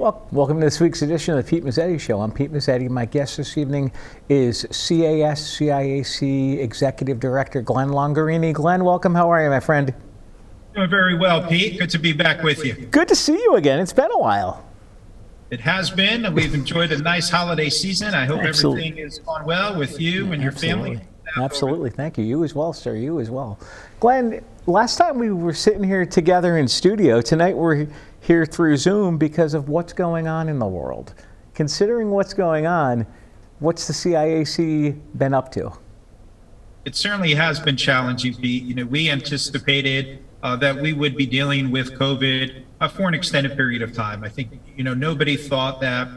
Well, welcome to this week's edition of the Pete Mezzetti Show. I'm Pete Mezzetti. My guest this evening is CAS CIAC Executive Director Glenn Lungarini. Glenn, welcome. How are you, my friend? Doing very well, Pete. Good to be back with you. Good to see you again. It's been a while. It has been. We've enjoyed a nice holiday season. I hope everything has gone well with you and your family. Absolutely. Thank you. You as well, sir. You as well. Glenn, last time we were sitting here together in studio. Tonight we're here through Zoom because of what's going on in the world. Considering what's going on, what's the CIAC been up to? It certainly has been challenging, Pete. We anticipated that we would be dealing with COVID for an extended period of time. I think, nobody thought that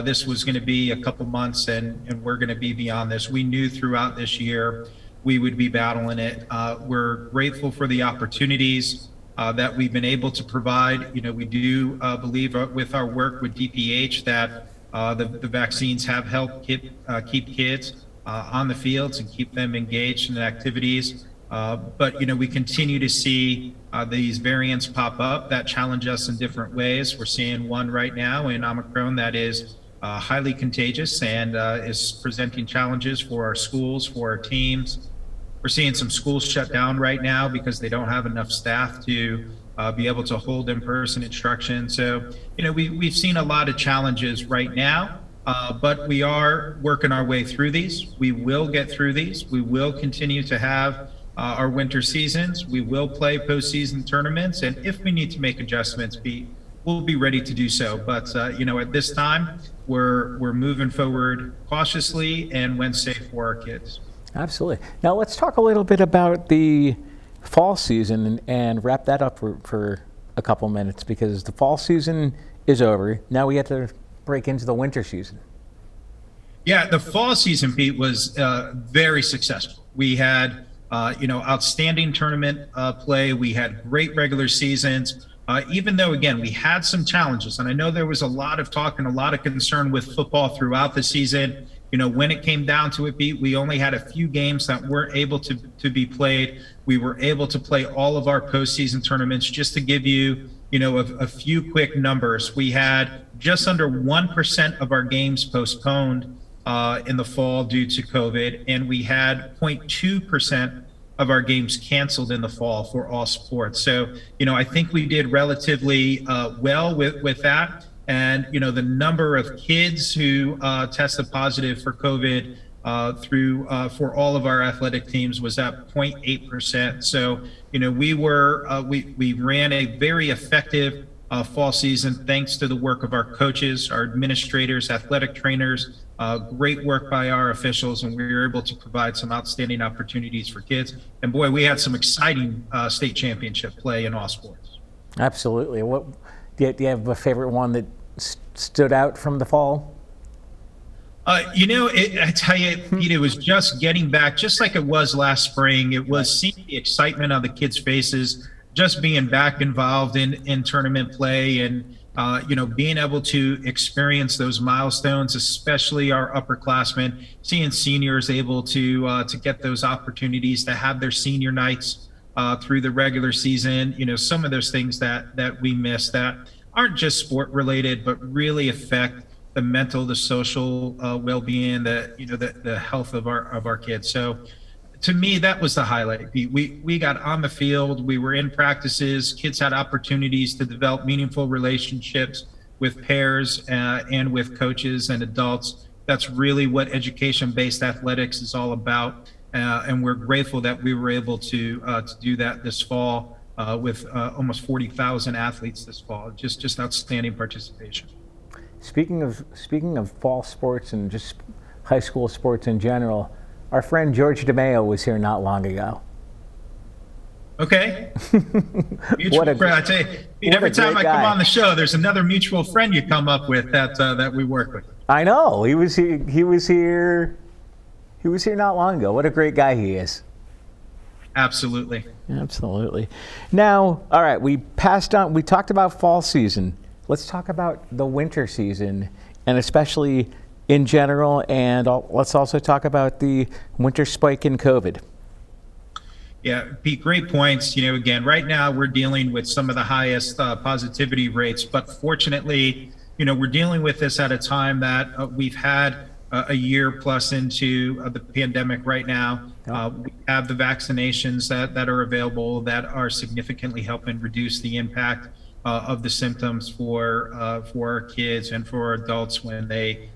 this was going to be a couple months and we're going to be beyond this. We knew throughout this year we would be battling it. We're grateful for the opportunities that we've been able to provide. We do believe with our work with DPH that the vaccines have helped keep kids on the fields and keep them engaged in activities. But we continue to see these variants pop up that challenge us in different ways. We're seeing one right now in Omicron that is highly contagious and is presenting challenges for our schools, for our teams. We're seeing some schools shut down right now because they don't have enough staff to be able to hold in-person instruction. So, we've seen a lot of challenges right now, but we are working our way through these. We will get through these. We will continue to have our winter seasons. We will play postseason tournaments. And if we need to make adjustments, we'll be ready to do so. But, at this time, we're moving forward cautiously and when safe for our kids. Absolutely. Now let's talk a little bit about the fall season and wrap that up for a couple minutes, because the fall season is over. Now we have to break into the winter season. Yeah, the fall season, Pete, was very successful. We had, outstanding tournament play. We had great regular seasons. Even though, again, we had some challenges, and I know there was a lot of talk and a lot of concern with football throughout the season. When it came down to it, Pete, we only had a few games that weren't able to be played. We were able to play all of our postseason tournaments. Just to give you, a few quick numbers, we had just under 1% of our games postponed in the fall due to COVID, and we had 0.2% of our games canceled in the fall for all sports. So, I think we did relatively well with that. And, the number of kids who tested positive for COVID for all of our athletic teams was at 0.8%. So, we ran a very effective fall season thanks to the work of our coaches, our administrators, athletic trainers, great work by our officials, and we were able to provide some outstanding opportunities for kids. And boy, we had some exciting state championship play in all sports. Absolutely. Do you have a favorite one that stood out from the fall? I tell you, Pete, it was just getting back, just like it was last spring. It was seeing the excitement on the kids' faces, just being back involved in tournament play and, being able to experience those milestones, especially our upperclassmen, seeing seniors able to get those opportunities to have their senior nights through the regular season. Some of those things that we missed that aren't just sport related, but really affect the mental, the social well-being, the health of our kids. So to me, that was the highlight. We got on the field, we were in practices, kids had opportunities to develop meaningful relationships with pairs and with coaches and adults. That's really what education-based athletics is all about. And we're grateful that we were able to do that this fall with almost 40,000 athletes this fall. Just outstanding participation. Speaking of fall sports and just high school sports in general, our friend George Demaio was here not long ago. Okay. Mutual friend. I tell you, every time I come on the show, there's another mutual friend you come up with that we work with. I know. He was here not long ago. What a great guy he is. Absolutely. Absolutely. Now, all right, we talked about fall season. Let's talk about the winter season, and especially in general, and let's also talk about the winter spike in COVID. Yeah, Pete, great points. Again, right now we're dealing with some of the highest positivity rates, but fortunately, we're dealing with this at a time that we've had a year plus into the pandemic right now. We have the vaccinations that are available that are significantly helping reduce the impact of the symptoms for our kids and for adults when they,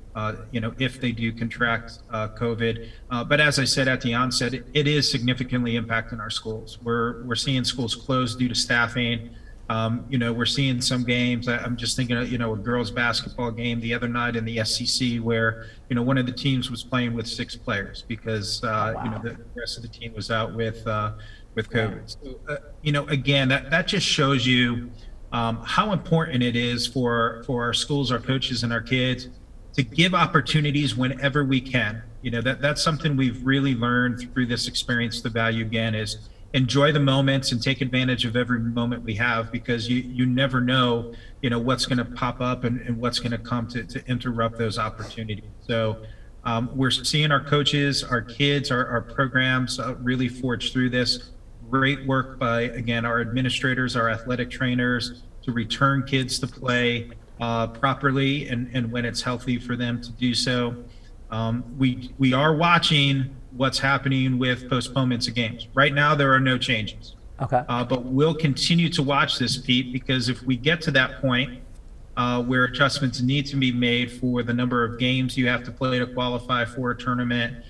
if they do contract COVID. But as I said at the onset, it is significantly impacting our schools. We're seeing schools closed due to staffing. We're seeing some games. I'm just thinking of, a girls basketball game the other night in the SEC where, one of the teams was playing with 6 players because, the rest of the team was out with COVID. So, again, that just shows you how important it is for our schools, our coaches, and our kids to give opportunities whenever we can. That's something we've really learned through this experience. The value, again, is enjoy the moments and take advantage of every moment we have, because you never know, what's going to pop up and what's going to come to interrupt those opportunities. So we're seeing our coaches, our kids, our programs really forge through this. Great work by, again, our administrators, our athletic trainers to return kids to play properly and when it's healthy for them to do so. We are watching what's happening with postponements of games. Right now, there are no changes. Okay. But we'll continue to watch this, Pete, because if we get to that point where adjustments need to be made for the number of games you have to play to qualify for a tournament,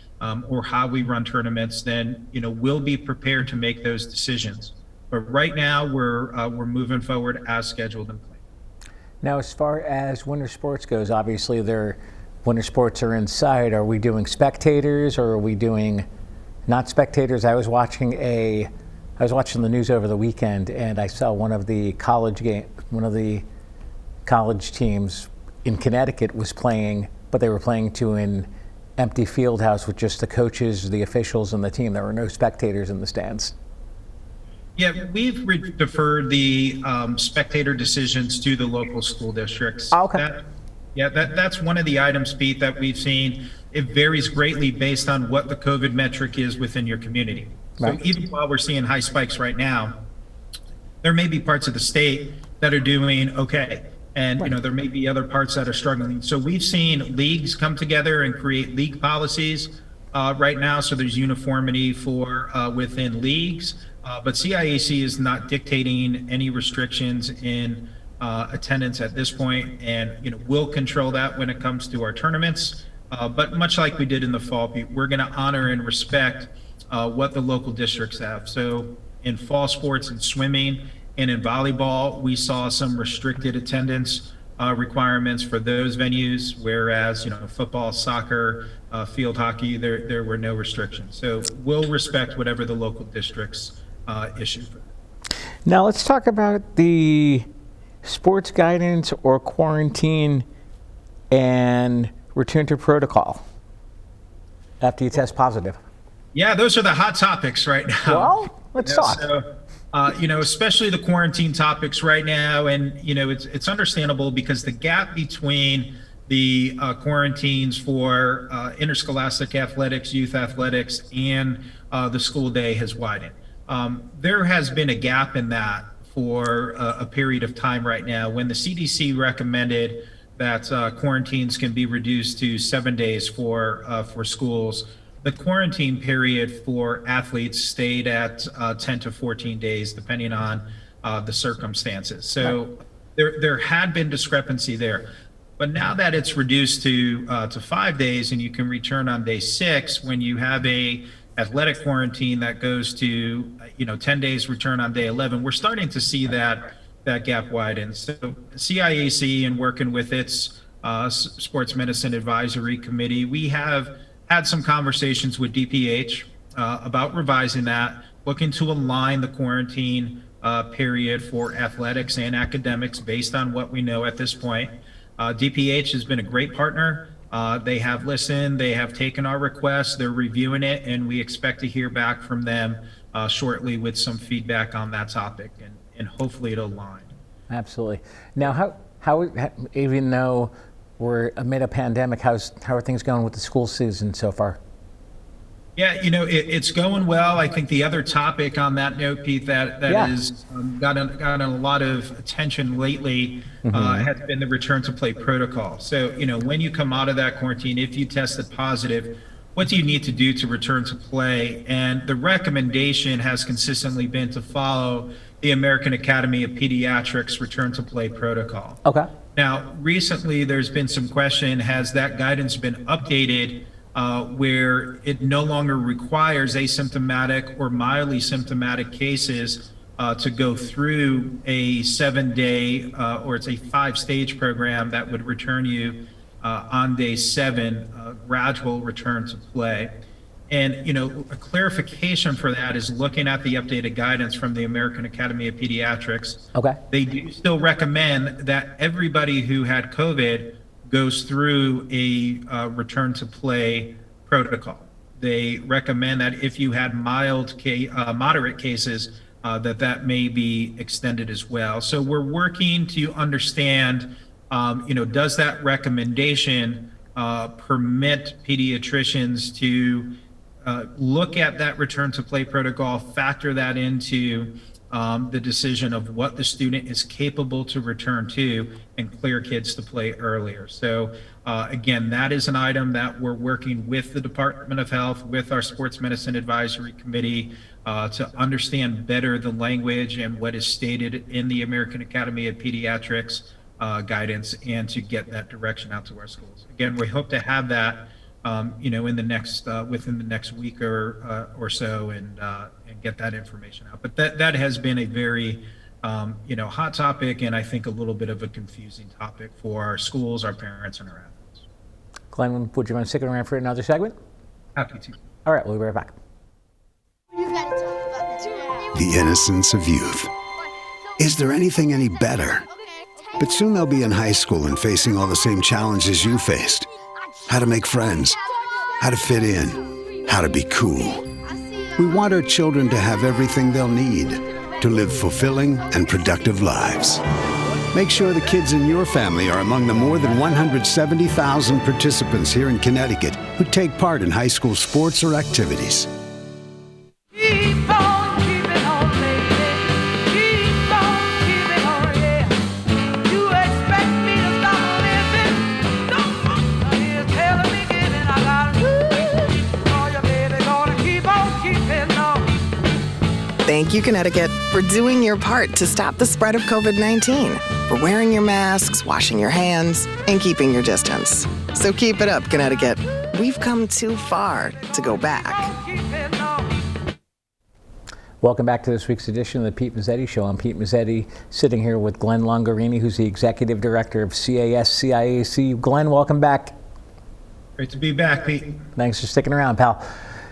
or how we run tournaments, then we'll be prepared to make those decisions. But right now, we're moving forward as scheduled and planned. Now, as far as winter sports goes, obviously winter sports are inside. Are we doing spectators, or are we doing not spectators? I was watching the news over the weekend, and I saw one of the college teams in Connecticut was playing, but they were playing to an empty field house with just the coaches, the officials, and the team. There were no spectators in the stands. Yeah, we've deferred the spectator decisions to the local school districts. Okay. That's one of the items, Pete, that we've seen. It varies greatly based on what the COVID metric is within your community. Right. So even while we're seeing high spikes right now, there may be parts of the state that are doing okay. And, right. There may be other parts that are struggling. So we've seen leagues come together and create league policies right now. So there's uniformity for within leagues. But CIAC is not dictating any restrictions in attendance at this point, and we'll control that when it comes to our tournaments. But much like we did in the fall, we're going to honor and respect what the local districts have. So in fall sports and swimming and in volleyball, we saw some restricted attendance requirements for those venues, whereas football, soccer, field hockey, there were no restrictions. So we'll respect whatever the local districts issue. Now let's talk about the sports guidance or quarantine and return to protocol after you test positive. Yeah, those are the hot topics right now. Well, let's talk. So, especially the quarantine topics right now, and it's understandable because the gap between the quarantines for interscholastic athletics, youth athletics, and the school day has widened. There has been a gap in that for a period of time right now. When the CDC recommended that quarantines can be reduced to 7 days for schools, the quarantine period for athletes stayed at 10 to 14 days, depending on the circumstances. So there had been discrepancy there. But now that it's reduced to 5 days and you can return on day 6, when you have a athletic quarantine that goes to 10 days return on day 11, we're starting to see that gap widen. So CIAC, and working with its Sports Medicine Advisory Committee, we have had some conversations with DPH about revising that, looking to align the quarantine period for athletics and academics based on what we know at this point. DPH has been a great partner. They have listened, they have taken our requests, they're reviewing it, and we expect to hear back from them shortly with some feedback on that topic, and hopefully it'll align. Absolutely. Now, how even though we're amid a pandemic, how are things going with the school season so far? Yeah, it's going well. I think the other topic on that note, Pete, that Yeah. is gotten a lot of attention lately has been the return to play protocol. So, when you come out of that quarantine, if you tested positive, what do you need to do to return to play? And the recommendation has consistently been to follow the American Academy of Pediatrics return to play protocol. Okay. Now, recently, there's been some question, has that guidance been updated where it no longer requires asymptomatic or mildly symptomatic cases to go through a 7-day or it's a 5-stage program that would return you on day 7, gradual return to play. And, a clarification for that is looking at the updated guidance from the American Academy of Pediatrics. Okay. They do still recommend that everybody who had COVID goes through a return to play protocol. They recommend that if you had moderate cases, that may be extended as well. So we're working to understand, does that recommendation permit pediatricians to look at that return to play protocol, factor that into the decision of what the student is capable to return to, and clear kids to play earlier. So again, that is an item that we're working with the Department of Health, with our Sports Medicine Advisory Committee to understand better the language and what is stated in the American Academy of Pediatrics guidance, and to get that direction out to our schools. Again, we hope to have that in the next within the next week or so, and get that information out. But that has been a very hot topic, and I think a little bit of a confusing topic for our schools, our parents, and our athletes. Glenn, would you mind sticking around for another segment? Happy to. All right, we'll be right back. The innocence of youth. Is there anything any better? But soon they'll be in high school and facing all the same challenges you faced. How to make friends, how to fit in, how to be cool. We want our children to have everything they'll need to live fulfilling and productive lives. Make sure the kids in your family are among the more than 170,000 participants here in Connecticut who take part in high school sports or activities. Keep on keeping on, lady. Keep on keeping on, yeah. You expect me to stop living? No, you're telling me giving. I gotta oh, your baby gonna keep on keeping on. Thank you, Connecticut, for doing your part to stop the spread of COVID-19, for wearing your masks, washing your hands, and keeping your distance. So keep it up, Connecticut. We've come too far to go back. Keeping on. Welcome back to this week's edition of the Pete Mezzetti Show. I'm Pete Mezzetti, sitting here with Glenn Lungarini, who's the Executive Director of CAS CIAC. Glenn, welcome back. Great to be back, Pete. Thanks for sticking around, pal.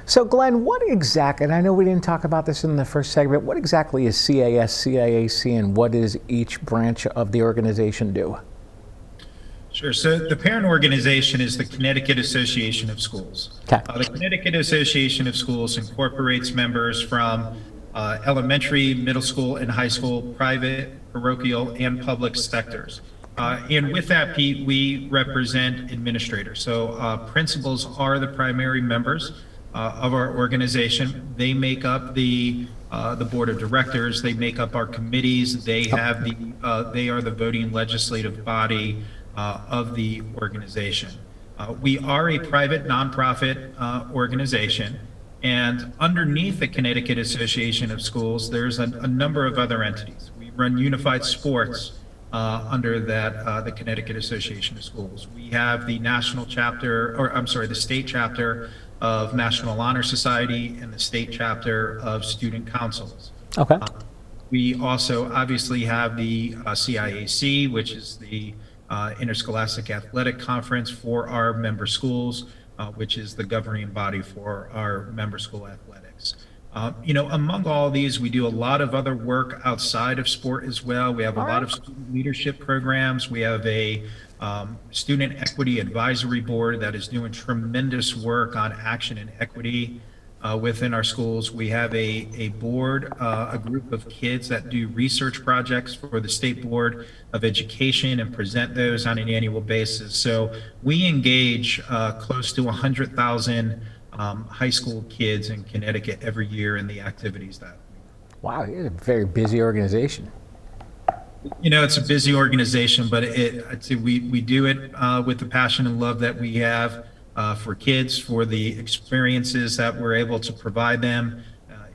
So, Glenn, what exactly, and I know we didn't talk about this in the first segment, what exactly is CAS CIAC, and what does each branch of the organization do? Sure. So the parent organization is the Connecticut Association of Schools. Okay. The Connecticut Association of Schools incorporates members from elementary, middle school, and high school, private, parochial, and public sectors. And with that, Pete, we represent administrators. So principals are the primary members of our organization. They make up the board of directors. They make up our committees. They have they are the voting legislative body of the organization. We are a private nonprofit organization, and underneath the Connecticut Association of Schools, there's a number of other entities. We run unified sports under the Connecticut Association of Schools. We have the national chapter, or I'm sorry, the state chapter of National Honor Society and the state chapter of Student Councils. Okay. We also obviously have the CIAC, which is the Interscholastic Athletic Conference for our member schools, which is the governing body for our member school athletics. Among all these, we do a lot of other work outside of sport as well. We have a lot of student leadership programs. We have a student equity advisory board that is doing tremendous work on action and equity within our schools. We have a board, a group of kids that do research projects for the State Board of Education and present those on an annual basis. So we engage close to 100,000 high school kids in Connecticut every year in the activities that. Wow, you're a very busy organization. It's a busy organization, but I'd say we do it with the passion and love that we have for kids, for the experiences that we're able to provide them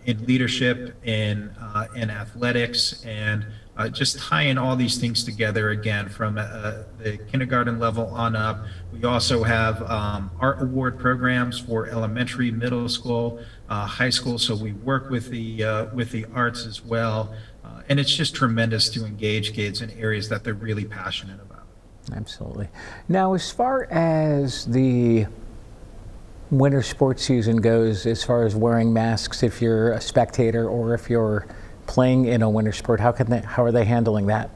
in leadership, in athletics, and just tying all these things together again from the kindergarten level on up. We also have art award programs for elementary, middle school, high school. So we work with the arts as well, and it's just tremendous to engage kids in areas that they're really passionate about. Absolutely. Now, as far as the winter sports season goes, as far as wearing masks if you're a spectator or if you're playing in a winter sport, how are they handling that?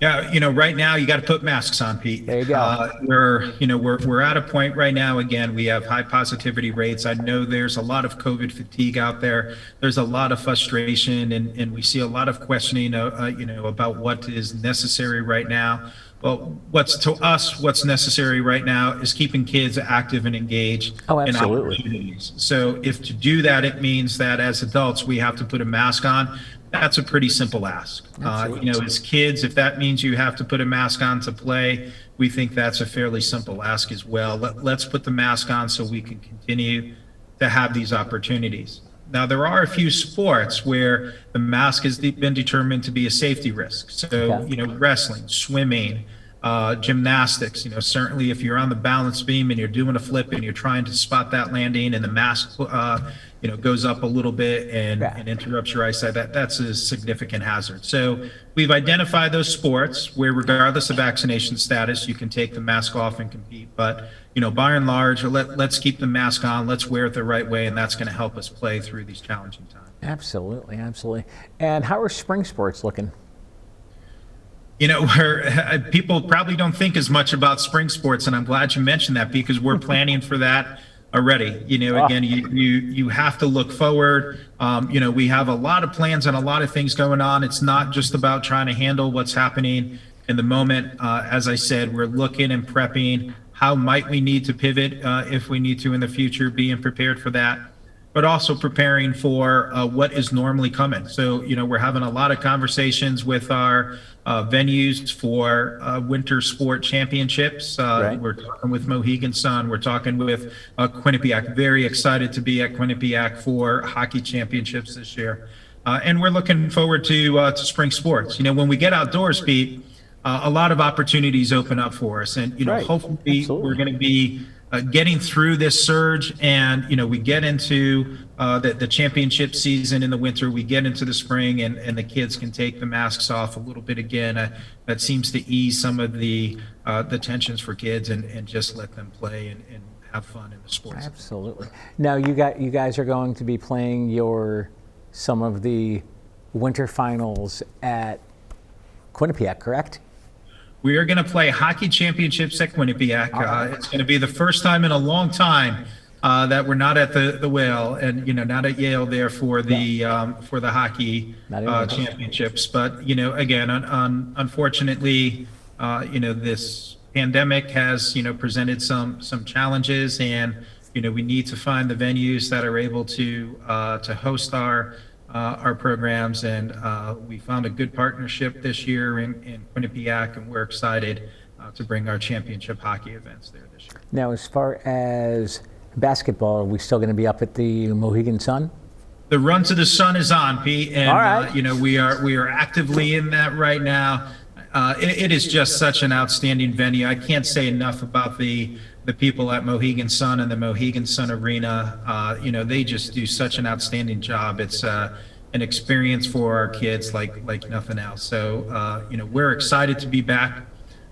Yeah, right now you got to put masks on, Pete. There you go. We're at a point right now. Again, we have high positivity rates. I know there's a lot of COVID fatigue out there. There's a lot of frustration, and we see a lot of questioning, about what is necessary right now. Well, what's necessary right now is keeping kids active and engaged in opportunities. So if to do that, it means that as adults, we have to put a mask on. That's a pretty simple ask. As kids, if that means you have to put a mask on to play, we think that's a fairly simple ask as well. Let's put the mask on so we can continue to have these opportunities. Now, there are a few sports where the mask has been determined to be a safety risk. So, wrestling, swimming, gymnastics, certainly if you're on the balance beam and you're doing a flip and you're trying to spot that landing and the mask, goes up a little bit and interrupts your eyesight, that's a significant hazard. So we've identified those sports where regardless of vaccination status, you can take the mask off and compete. But, by and large, let's keep the mask on, let's wear it the right way, and that's going to help us play through these challenging times. Absolutely. And how are spring sports looking? People probably don't think as much about spring sports, and I'm glad you mentioned that because we're planning for that already. Again, you have to look forward. We have a lot of plans and a lot of things going on. It's not just about trying to handle what's happening in the moment. As I said, we're looking and prepping. How might we need to pivot if we need to in the future, being prepared for that, but also preparing for what is normally coming. So, we're having a lot of conversations with our venues for winter sport championships. We're talking with Mohegan Sun. We're talking with Quinnipiac. Very excited to be at Quinnipiac for hockey championships this year. And we're looking forward to spring sports. When we get outdoors, Pete, a lot of opportunities open up for us. And, hopefully we're going to be getting through this surge, and we get into the championship season in the winter, we get into the spring, and the kids can take the masks off a little bit again. That seems to ease some of the tensions for kids and just let them play and have fun in the sports. Absolutely. Now you guys are going to be playing some of the winter finals at Quinnipiac, correct? We are going to play hockey championships at Quinnipiac. It's going to be the first time in a long time that we're not at the Whale and not at Yale there for the hockey championships. But again, unfortunately, this pandemic has presented some challenges, and we need to find the venues that are able to host our programs, and we found a good partnership this year in Quinnipiac, and we're excited to bring our championship hockey events there this year. Now, as far as basketball, are we still going to be up at the Mohegan Sun? The Run to the Sun is on, Pete, and all right. We are actively in that right now. It is just such an outstanding venue. I can't say enough about the people at Mohegan Sun and the Mohegan Sun Arena. They just do such an outstanding job. It's an experience for our kids like nothing else. So, we're excited to be back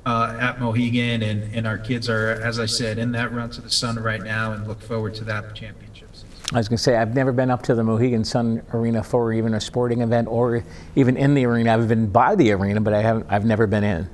at Mohegan, and our kids are, as I said, in that Run to the Sun right now, and look forward to that championship season. I was going to say, I've never been up to the Mohegan Sun Arena for even a sporting event or even in the arena. I've been by the arena, but I've never been in.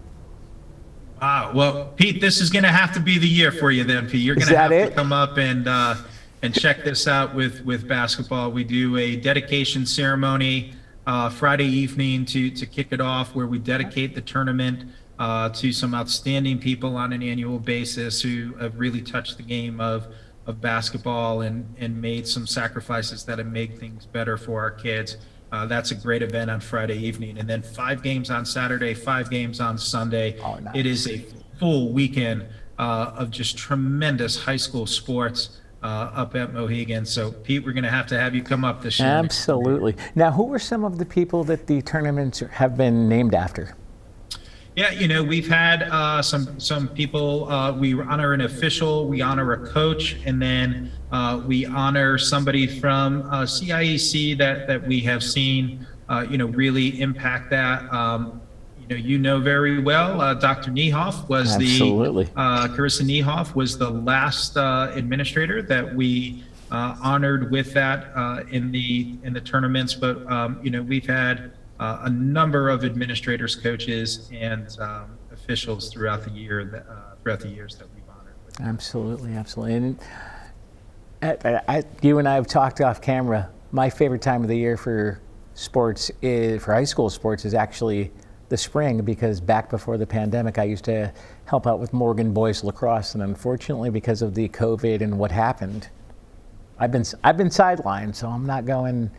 Wow. Well, Pete, this is going to have to be the year for you then, Pete. You're going to have to come up and check this out with basketball. We do a dedication ceremony Friday evening to kick it off, where we dedicate the tournament to some outstanding people on an annual basis who have really touched the game of of basketball and made some sacrifices that have made things better for our kids. That's a great event on Friday evening. And then 5 games on Saturday, 5 games on Sunday. Oh, nice. It is a full weekend of just tremendous high school sports up at Mohegan. So, Pete, we're going to have you come up this year. Absolutely. Now, who are some of the people that the tournaments have been named after? Yeah, we've had some people. We honor an official, we honor a coach, and then we honor somebody from CIAC that we have seen, really impact that. Very well, Dr. Niehoff was Absolutely. Carissa Niehoff was the last administrator that we honored with that in the tournaments. But we've had a number of administrators, coaches, and officials throughout the years that we've honored. Absolutely. And you and I have talked off camera. My favorite time of the year for high school sports is actually the spring, because back before the pandemic, I used to help out with Morgan boys lacrosse, and unfortunately, because of the COVID and what happened, I've been sidelined. So I'm not going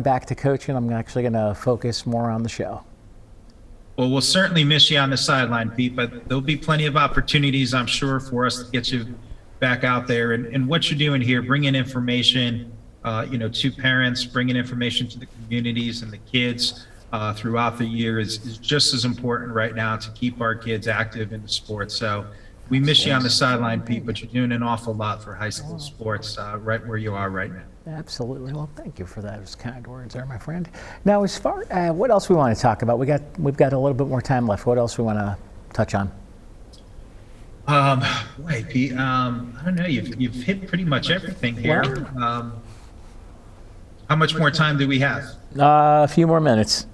back to coaching. I'm actually going to focus more on the show. Well, we'll certainly miss you on the sideline, Pete, but there'll be plenty of opportunities, I'm sure, for us to get you back out there. And what you're doing here, bringing information, to parents, bringing information to the communities and the kids throughout the year is just as important right now to keep our kids active in the sports. So we miss you on the sideline, Pete, but you're doing an awful lot for high school sports right where you are right now. Absolutely. Well, thank you for those kind words there, my friend. Now, as far what else we want to talk about? We've got a little bit more time left. What else we want to touch on? Boy, Pete, I don't know. You've hit pretty much everything here. How much more time do we have? A few more minutes.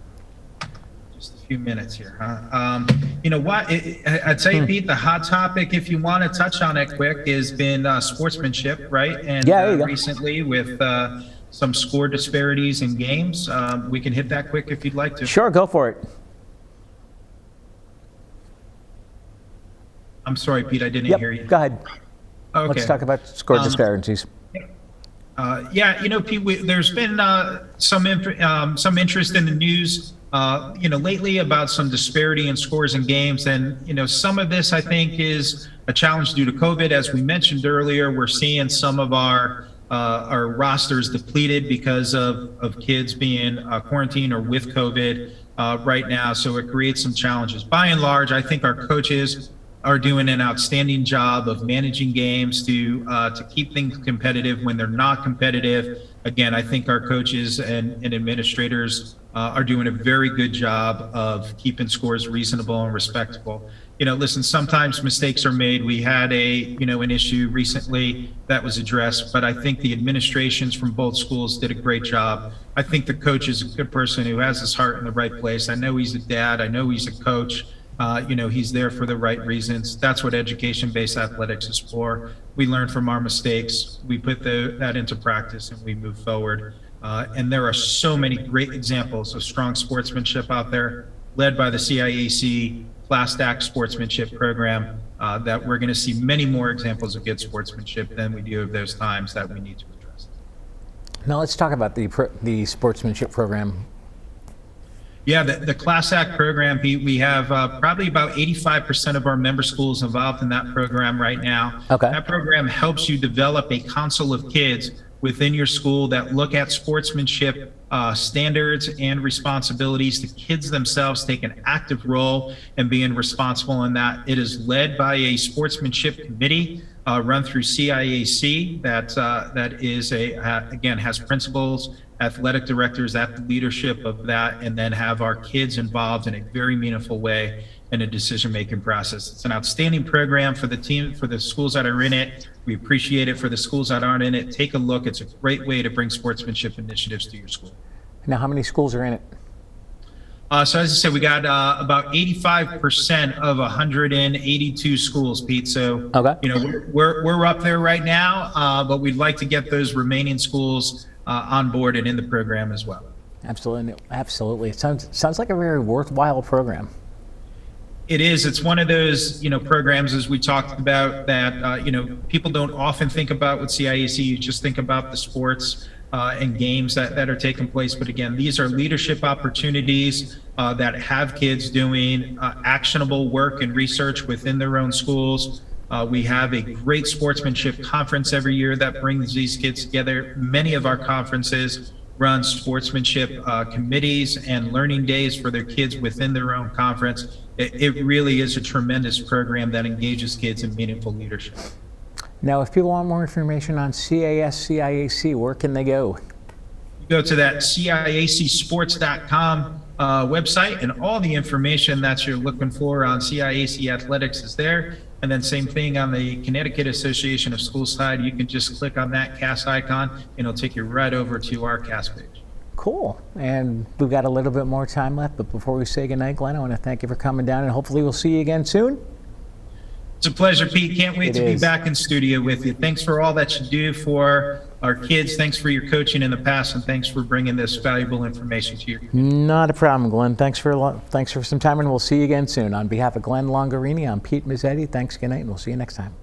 Just a few minutes here, huh? You know what? I'd say, Pete, the hot topic, if you want to touch on it quick, has been sportsmanship, right? And yeah, there you go. Recently with some score disparities in games. We can hit that quick if you'd like to. Sure, go for it. I'm sorry, Pete, I didn't hear you. Go ahead. Okay. Let's talk about score disparities. Yeah, Pete, there's been some interest in the news, lately about some disparity in scores in games. And, some of this, I think, is a challenge due to COVID. As we mentioned earlier, we're seeing some of our rosters depleted because of kids being quarantined or with COVID right now. So it creates some challenges. By and large, I think our coaches are doing an outstanding job of managing games to keep things competitive when they're not competitive. Again, I think our coaches and administrators are doing a very good job of keeping scores reasonable and respectable. Listen, sometimes mistakes are made. We had an issue recently that was addressed, but I think the administrations from both schools did a great job. I think the coach is a good person who has his heart in the right place. I know he's a dad. I know he's a coach. He's there for the right reasons. That's what education-based athletics is for. We learn from our mistakes. We put that into practice and we move forward. And there are so many great examples of strong sportsmanship out there, led by the CIAC Class Act Sportsmanship Program, that we're going to see many more examples of good sportsmanship than we do of those times that we need to address. Now let's talk about the sportsmanship program. Yeah, the Class Act program, Pete, we have probably about 85% of our member schools involved in that program right now. Okay. That program helps you develop a council of kids within your school that look at sportsmanship standards and responsibilities. The kids themselves take an active role in being responsible in that. It is led by a sportsmanship committee run through CIAC that is again has principals, athletic directors at the leadership of that, and then have our kids involved in a very meaningful way in a decision-making process. It's an outstanding program for the team, for the schools that are in it. We appreciate it. For the schools that aren't in it, take a look. It's a great way to bring sportsmanship initiatives to your school. Now, how many schools are in it? So as I said, we got about 85% of 182 schools, Pete. So, okay. We're up there right now, but we'd like to get those remaining schools on board and in the program as well. Absolutely. It sounds like a very worthwhile program. It is. It's one of those, programs, as we talked about, that, people don't often think about with CIAC. You just think about the sports and games that are taking place. But again, these are leadership opportunities that have kids doing actionable work and research within their own schools. We have a great sportsmanship conference every year that brings these kids together. Many of our conferences run sportsmanship committees and learning days for their kids within their own conference. It really is a tremendous program that engages kids in meaningful leadership. Now, if people want more information on CAS CIAC, where can they go? You go to that CIACsports.com website, and all the information that you're looking for on CIAC athletics is there. And then same thing on the Connecticut Association of Schools side. You can just click on that CAS icon, and it'll take you right over to our CAS page. Cool. And we've got a little bit more time left, but before we say goodnight, Glenn, I want to thank you for coming down, and hopefully we'll see you again soon. It's a pleasure, Pete. Can't wait to be back in studio with you. Thanks for all that you do for our kids. Thanks for your coaching in the past, and thanks for bringing this valuable information to your kids. Not a problem, Glenn. Thanks for some time, and we'll see you again soon. On behalf of Glenn Lungarini, I'm Pete Mezzetti. Thanks, good night, and we'll see you next time.